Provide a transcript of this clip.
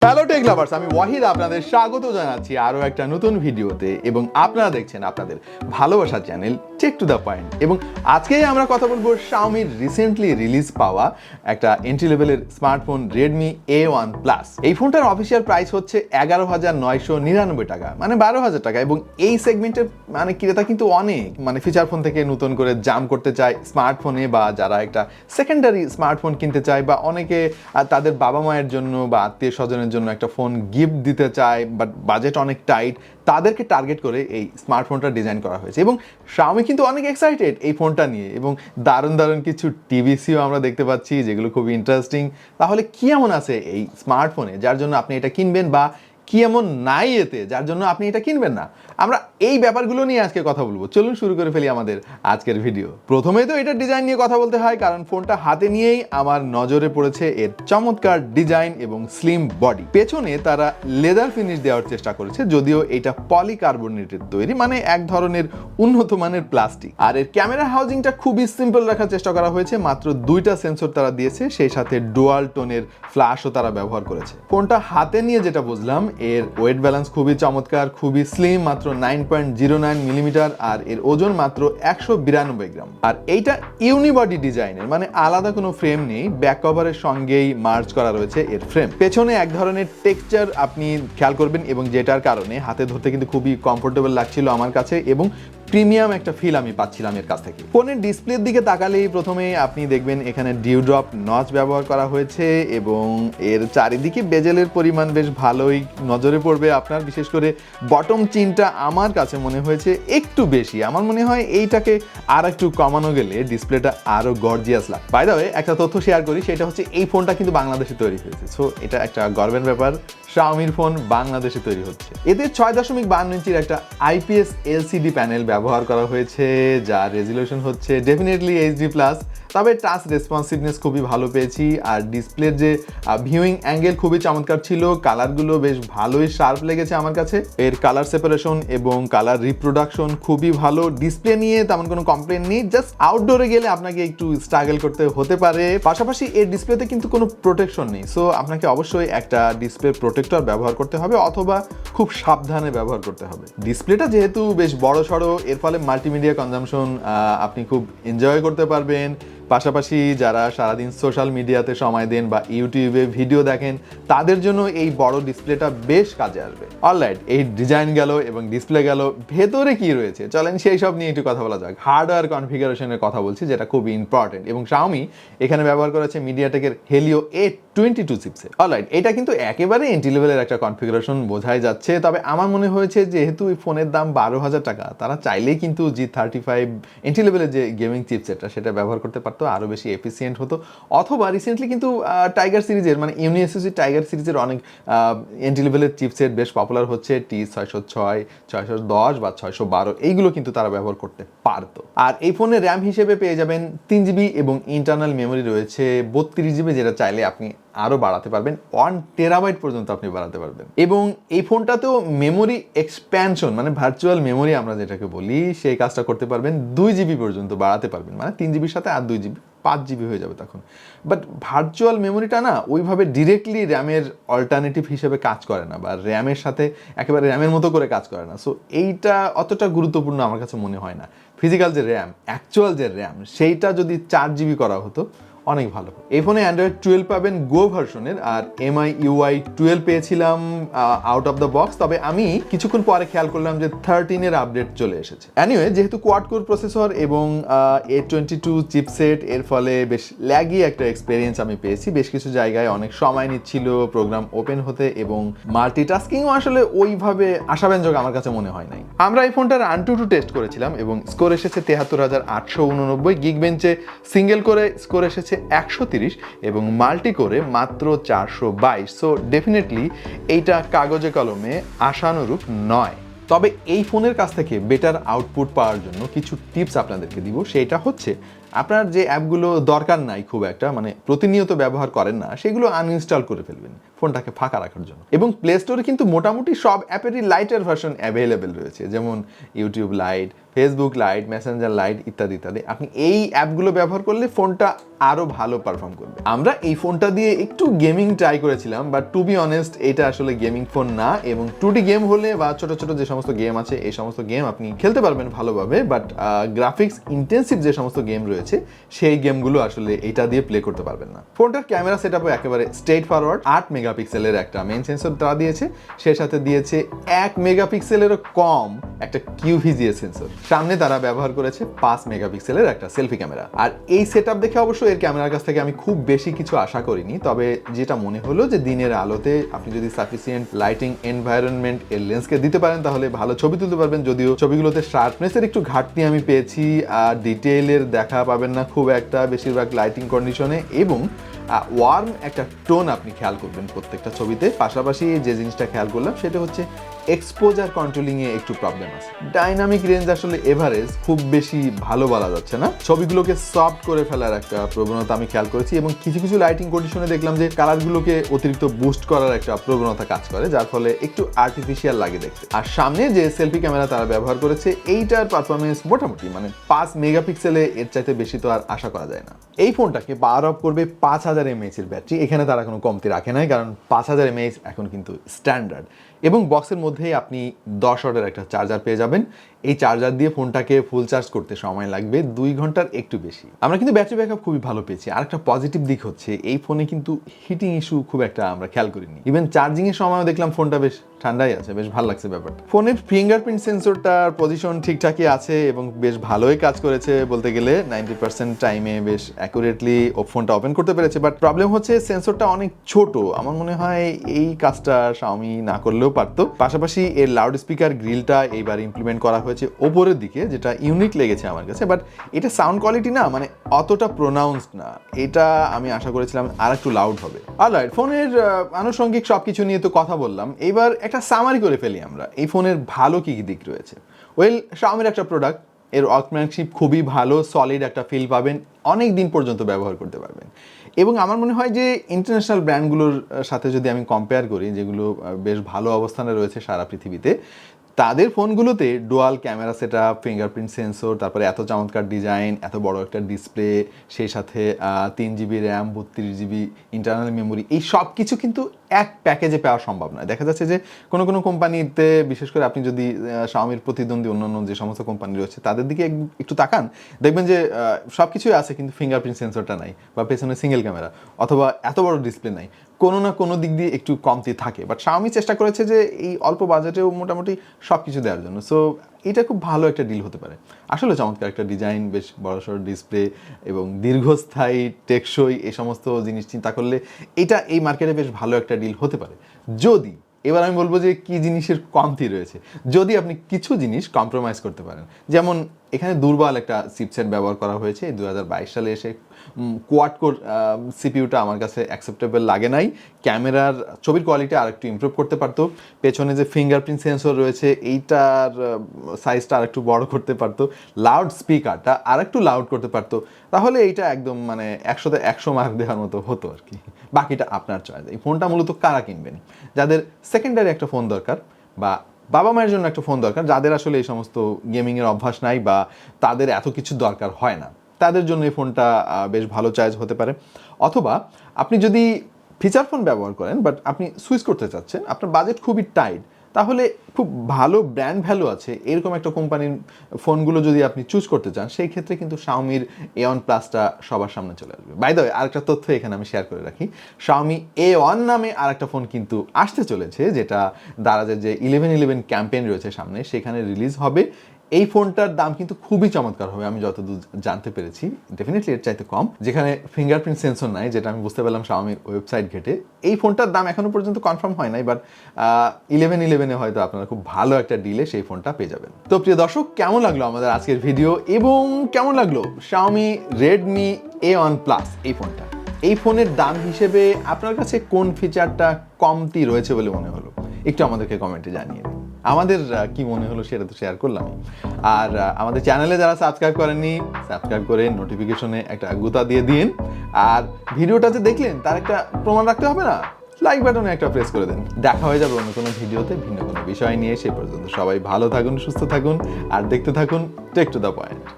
Hello take lovers, আমি ওয়াহিদ আপনাদের স্বাগত জানাচ্ছি আরও একটা নতুন ভিডিওতে এবং আপনারা দেখছেন আপনাদের ভালোবাসার channel take to the point. এবং আজকে আমরা কথা বলবো শাওমির রিসেন্টলি রিলিজ পাওয়া একটা এন্ট্রি লেভেলের স্মার্টফোন Redmi A1 Plus। এই ফোনটার অফিসিয়াল প্রাইস হচ্ছে 11,999 টাকা, মানে 12,000 টাকা। এবং এই সেগমেন্টের ক্রেতা কিন্তু অনেক ফিচার ফোন থেকে নতুন করে জাম্প করতে চায় স্মার্টফোনে, বা যারা একটা সেকেন্ডারি স্মার্টফোন কিনতে চায়, বা অনেকে তাদের বাবা মায়ের জন্য বা আত্মীয় স্বজনের জন্য একটা ফোন গিফট দিতে চায়, বাট বাজেট অনেক টাইট, তাদেরকে টার্গেট করে এই স্মার্টফোনটা ডিজাইন করা হয়েছে। এবং শাওমি কিন্তু অনেক এক্সাইটেড এই ফোনটা নিয়ে, এবং দারুণ দারুণ কিছু টিভিসিও আমরা দেখতে পাচ্ছি যেগুলো খুবই ইন্টারেস্টিং। তাহলে কি এমন আছে এই স্মার্টফোনে যার জন্য আপনি এটা কিনবেন, বা কি এমন নাই এতে যার জন্য আপনি এটা কিনবেন না? আমরা এই ব্যাপারগুলো নিয়ে আজকে কথা বলবো। চলুন শুরু করে ফেলি আমাদের আজকের ভিডিও। প্রথমেই তো এটার ডিজাইন নিয়ে কথা বলতে হয়, কারণ ফোনটা হাতে নিয়েই আমার নজরে পড়েছে এর চমৎকার ডিজাইন এবং স্লিম বডি। পেছনে তারা লেদার ফিনিশ দেওয়ার চেষ্টা করেছে, যদিও এটা পলিকার্বনেটের তৈরি, মানে এক ধরনের উন্নত মানের প্লাস্টিক। আর এর ক্যামেরা হাউজিংটা খুবই সিম্পল রাখার চেষ্টা করা হয়েছে, মাত্র 2টা সেন্সর তারা দিয়েছে, সেই সাথে ডুয়াল টোনের ফ্ল্যাশও তারা ব্যবহার করেছে। ফোনটা হাতে নিয়ে যেটা বুঝলাম, এর ওয়েট ব্যালেন্স খুবই চমৎকার, খুবই স্লিম, মাত্র 9.09 মিলিমিটার, আর এর ওজন মাত্র 192 গ্রাম। আর এইটা ইউনিবডি ডিজাইনের, মানে আলাদা কোনো ফ্রেম নেই, ব্যাক কভারের সঙ্গেই মার্জ করা রয়েছে এর ফ্রেম। পেছনে এক ধরনের টেক্সচার আপনি খেয়াল করবেন, এবং যেটার কারণে হাতে ধরতে কিন্তু খুবই কমফোর্টেবল লাগছিল আমার কাছে, এবং প্রিমিয়াম একটা ফিল আমি পাচ্ছিলাম এর কাছ থেকে। ফোনের ডিসপ্লের দিকে তাকালেই প্রথমে আপনি দেখবেন এখানে ডিউড্রপ নচ ব্যবহার করা হয়েছে, এবং এর চারিদিকে বেজেলের পরিমাণ বেশ ভালোই নজরে পড়বে আপনার। বিশেষ করে বটম চিনটা আমার কাছে মনে হয়েছে একটু বেশি। আমার মনে হয় এইটাকে আর একটু কমানো গেলে ডিসপ্লেটা আরো গর্জিয়াস লাগে। বাই দ্য ওয়ে, একটা তথ্য শেয়ার করি, সেটা হচ্ছে এই ফোনটা কিন্তু বাংলাদেশে তৈরি হয়েছে। সো এটা একটা গর্বের ব্যাপার, শাওমির ফোন বাংলাদেশে তৈরি হচ্ছে। এতে 6.52 ইঞ্চির একটা IPS LCD প্যানেল ব্যবহার করা হয়েছে, যার রেজুলেশন হচ্ছে ডেফিনেটলি HD+। তবে টাচ রেসপন্সিভনেস খুবই ভালো পেয়েছি, আর ডিসপ্লের যে ভিউইং অ্যাঙ্গেল খুবই চমৎকার ছিল, কালারগুলো বেশ ভালোই শার্প লেগেছে আমার কাছে। এর কালার সেপারেশন এবং কালার রিপ্রোডাকশন খুবই ভালো। ডিসপ্লে নিয়ে তেমন কোনো কমপ্লেন নেই, জাস্ট আউটডোরে গেলে আপনাকে একটু স্ট্রাগল করতে হতে পারে। পাশাপাশি এর ডিসপ্লেতে কিন্তু কোনো প্রোটেকশন নেই, সো আপনাকে অবশ্যই একটা ডিসপ্লে প্রোটেক্টর ব্যবহার করতে হবে, অথবা খুব সাবধানে ব্যবহার করতে হবে। ডিসপ্লেটা যেহেতু বেশ বড় সড়ো, এর ফলে মাল্টিমিডিয়া কনজামশন আপনি খুব এনজয় করতে পারবেন। পাশাপাশি যারা সারাদিন সোশ্যাল মিডিয়াতে সময় দেন বা ইউটিউবে ভিডিও দেখেন, তাদের জন্য এই বড় ডিসপ্লেটা বেশ কাজে আসবে। অলরাইট, এই ডিজাইন গেল এবং ডিসপ্লে গেল, ভেতরে কি রয়েছে চলেন সেই সব নিয়ে একটু কথা বলা যাক। হার্ডওয়্যার কনফিগারেশনের কথা বলছি, যেটা খুবই ইম্পর্টেন্ট, এবং শাওমি এখানে ব্যবহার করেছে মিডিয়াটেকের হেলিও A22 চিপসেট। অলরাইট, এটা কিন্তু একেবারে এন্ট্রি লেভেলের একটা কনফিগারেশন বোঝাই যাচ্ছে। তবে আমার মনে হয়েছে যেহেতু এই ফোনের দাম 12,000 টাকা, তারা চাইলেই কিন্তু G35 এন্ট্রি লেভেলের যে গেমিং চিপসেটটা সেটা ব্যবহার করতে পারতো, আরো বেশি এফিসিয়েন্ট হতো। অথবা রিসেন্টলি কিন্তু টাইগার সিরিজের, মানে ইউনিএসএসি টাইগার সিরিজের অনেক এন্ট্রি লেভেলের চিপসেট বেশ পপুলার হচ্ছে, T606, 610 বা 612, এইগুলো কিন্তু তারা ব্যবহার করতে পারতো। আর এই ফোনে র্যাম হিসেবে পেয়ে যাবেন 3GB, এবং ইন্টারনাল মেমোরি রয়েছে 32GB, যেটা চাইলে আপনি আরো বাড়াতে পারবেন, 1 টেরাবাইট পর্যন্ত আপনি বাড়াতে পারবেন। এবং এই ফোনটাতেও মেমোরি এক্সপ্যানশন, মানে ভার্চুয়াল মেমোরি আমরা যেটাকে বলি, সেই কাজটা করতে পারবেন, 2GB পর্যন্ত বাড়াতে পারবেন, মানে 3GBর সাথে আর 2GB, 5GB হয়ে যাবে তখন। বাট ভার্চুয়াল মেমোরিটা না ওইভাবে ডিরেক্টলি র্যামের অল্টারনেটিভ হিসেবে কাজ করে না, বা র্যামের সাথে একেবারে র্যামের মতো করে কাজ করে না। সো এইটা অতটা গুরুত্বপূর্ণ আমার কাছে মনে হয় না। ফিজিক্যাল যে র্যাম, অ্যাকচুয়াল যে র্যাম, সেইটা যদি 4GB করা হতো অনেক ভালো। এই ফোনে অ্যান্ড্রয়েড 12 পাবেন গো ভার্সনের, আর MIUI 12 পেয়েছিলাম আউট অফ দ্য বক্স। তবে আমি কিছুক্ষণ পরে খেয়াল করলাম যে 13-এর আপডেট চলে এসেছে। এনিওয়ে, যেহেতু কোয়াড কোর প্রসেসর এবং A22 চিপসেট, এর ফলে বেশ ল্যাগি একটা এক্সপেরিয়েন্স আমি পেয়েছি। বেশ কিছু জায়গায় অনেক সময় নিচ্ছিল প্রোগ্রাম ওপেন হতে, এবং মাল্টিটাস্কিংও আসলে ওইভাবে আশাব্যঞ্জক আমার কাছে মনে হয় নাই। আমরা এই ফোনটার AnTuTu টেস্ট করেছিলাম, এবং স্কোর এসেছে 73,889। গিগ বেঞ্চে সিঙ্গেল করে স্কোর এসেছে 130, এবং মাল্টি করে মাত্র 422। সো ডেফিনেটলি এইটা কাগজে কলমে আশানুরূপ নয়। তবে এই ফোনের কাছ থেকে বেটার আউটপুট পাওয়ার জন্য কিছু টিপস আপনাদেরকে দিব। সেটা হচ্ছে, আপনার যে অ্যাপগুলো দরকার নাই খুব একটা, মানে প্রতিনিয়ত ব্যবহার করেন না, সেগুলো আনইনস্টল করে ফেলবেন। ফোনটাকে ফাঁকা রাখার জন্য। এবং প্লে স্টোরে কিন্তু মোটামুটি সব অ্যাপেরই লাইটের ভার্সন অ্যাভেলেবেল রয়েছে, যেমন YouTube light, Facebook light, Messenger light ইত্যাদি ইত্যাদি। আপনি এই অ্যাপগুলো ব্যবহার করলে ফোনটা আরও ভালো পারফর্ম করবে। আমরা এই ফোনটা দিয়ে একটু গেমিং ট্রাই করেছিলাম, বাট টু বি অনেস্ট এটা আসলে গেমিং ফোন না। এবং 2D গেম হলে বা ছোট ছোট যে সমস্ত গেম আছে এই সমস্ত গেম আপনি খেলতে পারবেন ভালোভাবে, বাট গ্রাফিক্স ইন্টেন্সিভ যে সমস্ত গেম রয়েছে সেই গেমগুলো আসলে এটা দিয়ে প্লে করতে পারবেন না। ফোনটার ক্যামেরা সেটআপও একেবারে স্ট্রেট ফরওয়ার্ড। 8 মেগাপিক্সেলের একটা মেইন সেন্সর তারা দিয়েছে, সে সাথে দিয়েছে 1 মেগাপিক্সেলেরও কম একটা কিউভিজিএ সেন্সর। সামনে তারা ব্যবহার করেছে 5 মেগাপিক্সেলের একটা সেলফি ক্যামেরা। আর এই সেটআপ দেখে অবশ্য এর ক্যামেরার কাছ থেকে আমি খুব বেশি কিছু আশা করিনি, তবে যেটা মনে হলো যে দিনের আলোতে আপনি যদি সাফিসিয়েন্ট লাইটিং এনভায়রনমেন্ট এর লেন্সকে দিতে পারেন তাহলে ভালো ছবি তুলতে পারবেন। যদিও ছবিগুলোতে শার্পনেসের একটু ঘাটতি আমি পেয়েছি, আর ডিটেইলের দেখা পাবেন না খুব একটা, বেশিরভাগ লাইটিং কন্ডিশনে, এবং ওয়ার্ম একটা টোন আপনি খেয়াল করবেন প্রত্যেকটা ছবিতে। পাশাপাশি যে জিনিসটা খেয়াল করলাম সেটা হচ্ছে এক্সপোজার কন্ট্রোলিংয়ে একটু প্রবলেম আছে। ডাইনামিক রেঞ্জ আসলে এভারেজ, খুব বেশি ভালো বলা যাচ্ছে না। ছবিগুলোকে সফট করে ফেলার একটা প্রবণতা আমি খেয়াল করেছি, এবং কিছু কিছু লাইটিং কন্ডিশনে দেখলাম যে কালারগুলোকে অতিরিক্ত বুস্ট করার একটা প্রবণতা কাজ করে, যার ফলে একটু আর্টিফিশিয়াল লাগে দেখতে। আর সামনে যে সেলফি ক্যামেরা তারা ব্যবহার করেছে এইটার পারফরমেন্স মোটামুটি, মানে 5 মেগাপিক্সেলে এর চাইতে বেশি তো আর আশা করা যায় না। এই ফোনটাকে পাওয়ার অফ করবে 5000 mAh এর ব্যাটারি। এখানে তারা কোনো কমতি রাখে নাই, কারণ 5000 mAh এখন কিন্তু স্ট্যান্ডার্ড। এবং বক্সের মধ্যেই আপনি 10 ওয়াটের একটা চার্জার পেয়ে যাবেন। এই চার্জার দিয়ে ফোনটাকে ফুল চার্জ করতে সময় লাগবে 2 ঘন্টার একটু বেশি। আমরা কিন্তু ব্যাটারি ব্যাকআপ খুবই ভালো পেয়েছি। আর একটা পজিটিভ দিক হচ্ছে এই ফোনে কিন্তু হিটিং ইস্যু খুব একটা আমরা খেয়াল করিনি। ইভেন চার্জিং এর সময়ও দেখলাম ফোনটা বেশ ঠান্ডাই আছে, বেশ ভালো লাগছে ব্যাপারটা। ফোনের ফিঙ্গারপ্রিন্ট সেন্সরটার পজিশন ঠিকঠাকই আছে এবং বেশ ভালোই কাজ করেছে বলতে গেলে। 90% টাইমে বেশ অ্যাকুরেটলি ফোনটা ওপেন করতে পেরেছে। বাট প্রবলেম হচ্ছে সেন্সরটা অনেক ছোট। আমার মনে হয় এই কাজটা Xiaomi না করলেও পারতো। পাশাপাশি এর লাউড স্পিকার গ্রিলটা এইবার ইমপ্লিমেন্ট করা হয়েছে ওপরের দিকে, যেটা ইউনিক লেগেছে আমার কাছে। বাট এটা সাউন্ড কোয়ালিটি না, মানে অতটা প্রোনাউন্সড না। এটা আমি আশা করেছিলাম আর একটু লাউড হবে। অলরাইট, ফোনের আনুষঙ্গিক সবকিছু নিয়ে তো কথা বললাম, এইবার একটা সামারি করে ফেলি আমরা এই ফোনের ভালো কি কি দিক রয়েছে। ওয়েল, Xiaomiর একটা প্রোডাক্ট, এর ওয়ার্কম্যানশিপ খুবই ভালো, সলিড একটা ফিল পাবেন, অনেক দিন পর্যন্ত ব্যবহার করতে পারবেন। এবং আমার মনে হয় যে ইন্টারন্যাশনাল ব্র্যান্ডগুলোর সাথে যদি আমি কম্পেয়ার করি, যেগুলো বেশ ভালো অবস্থানে রয়েছে সারা পৃথিবীতে, তাদের ফোনগুলোতে dual camera setup, fingerprint sensor, তারপরে এত চমৎকার ডিজাইন, এত বড় একটা ডিসপ্লে, সেই সাথে 3GB RAM, 32GB internal memory, এই সব কিছু কিন্তু এক প্যাকেজে পাওয়া সম্ভব নয়। দেখা যাচ্ছে যে কোনো কোনো কোম্পানিতে, বিশেষ করে আপনি যদি Xiaomiর প্রতিদ্বন্দ্বী অন্যান্য যে সমস্ত কোম্পানি রয়েছে তাদের দিকে একটু তাকান, দেখবেন যে সব কিছুই আছে কিন্তু ফিঙ্গারপ্রিন্ট সেন্সরটা নাই, বা পেছনে সিঙ্গেল ক্যামেরা, অথবা এত বড় ডিসপ্লে নাই। কোনো না কোনো দিক দিয়ে একটু কমতি থাকে। বাট Xiaomi চেষ্টা করেছে যে এই অল্প বাজেটেও মোটামুটি সব কিছু দেওয়ার জন্য। সো এটা খুব ভালো একটা ডিল হতে পারে। আসলে চমৎকার একটা ডিজাইন, বেশ বড়সড় ডিসপ্লে এবং দীর্ঘস্থায়ী টেকসই, এই সমস্ত জিনিস চিন্তা করলে এটা এই মার্কেটে বেশ ভালো একটা ডিল হতে পারে। যদি, এবার আমি বলবো যে কি জিনিসের কমতি রয়েছে, যদি আপনি কিছু জিনিস কম্প্রোমাইজ করতে পারেন। যেমন এখানে দুর্বল একটা চিপসেট ব্যবহার করা হয়েছে 2022 সালে এসে। কোয়াড কোর সিপিইউটা আমার কাছে অ্যাকসেপ্টেবল লাগে নাই। ক্যামেরার ছবির কোয়ালিটি আর একটু ইমপ্রুভ করতে পারতো। পেছনে যে ফিঙ্গারপ্রিন্ট সেন্সর রয়েছে এইটার সাইজটা আর একটু বড় করতে পারতো। লাউড স্পিকারটা আর একটু লাউড করতে পারতো, তাহলে এইটা একদম মানে 100তে 100 মার্ক দেওয়ার মতো হতো আর কি। বাকিটা আপনার চয়েস। এই ফোনটা মূলত কারা কিনবেন? যাদের সেকেন্ডারি একটা ফোন দরকার, বা বাবা মায়ের জন্য একটা ফোন দরকার, যাদের আসলে এই সমস্ত গেমিংয়ের অভ্যাস নাই বা তাদের এত কিছু দরকার হয় না, তাদের জন্য এই ফোনটা বেশ ভালো চয়েস হতে পারে। অথবা আপনি যদি ফিচার ফোন ব্যবহার করেন বাট আপনি সুইচ করতে চাচ্ছেন, আপনার বাজেট খুবই টাইট, তাহলে খুব ভালো ব্র্যান্ড ভ্যালু আছে এরকম একটা কোম্পানির ফোনগুলো যদি আপনি চুজ করতে চান, সেই ক্ষেত্রে কিন্তু Xiaomiর A1 প্লাসটা সবার সামনে চলে আসবে। বাই দ্য ওয়ে, আরেকটা তথ্য এখানে আমি শেয়ার করে রাখি, Xiaomi A1 নামে আরেকটা ফোন কিন্তু আসতে চলেছে, যেটা দারাজের যে 11/11 ক্যাম্পেইন রয়েছে সামনে, সেখানে রিলিজ হবে। এই ফোনটার দাম কিন্তু খুবই চমৎকার হবে আমি যতদূর জানতে পেরেছি, ডেফিনেটলি এর চাইতে কম। যেখানে ফিঙ্গারপ্রিন্ট সেন্সর নাই, যেটা আমি বুঝতে পারলাম Xiaomiর ওয়েবসাইট ঘেটে। এই ফোনটার দাম এখনো পর্যন্ত কনফার্ম হয় নাই, বাট 11/11 হয়তো আপনারা খুব ভালো একটা ডিলে সেই ফোনটা পেয়ে যাবেন। তো প্রিয় দর্শক, কেমন লাগলো আমাদের আজকের ভিডিও, এবং কেমন লাগলো Xiaomi Redmi A1 Plus এই ফোনটা? এই ফোনের দাম হিসেবে আপনার কাছে কোন ফিচারটা কমতি রয়েছে বলে মনে হলো, একটু আমাদেরকে কমেন্টে জানিয়ে দিন। আমাদের কি মনে হলো সেটা তো শেয়ার করলাম। আর আমাদের চ্যানেলে যারা সাবস্ক্রাইব করেননি, সাবস্ক্রাইব করে নোটিফিকেশনে একটা গুতা দিয়ে দিন। আর ভিডিওটা যে দেখলেন তার একটা প্রমাণ রাখতে হবে না, লাইক বাটনে একটা প্রেস করে দেন। দেখা হয়ে যাবে অন্য কোনো ভিডিওতে ভিন্ন কোনো বিষয় নিয়ে। সেই পর্যন্ত সবাই ভালো থাকুন, সুস্থ থাকুন আর দেখতে থাকুন টেক টু দ্য পয়েন্ট।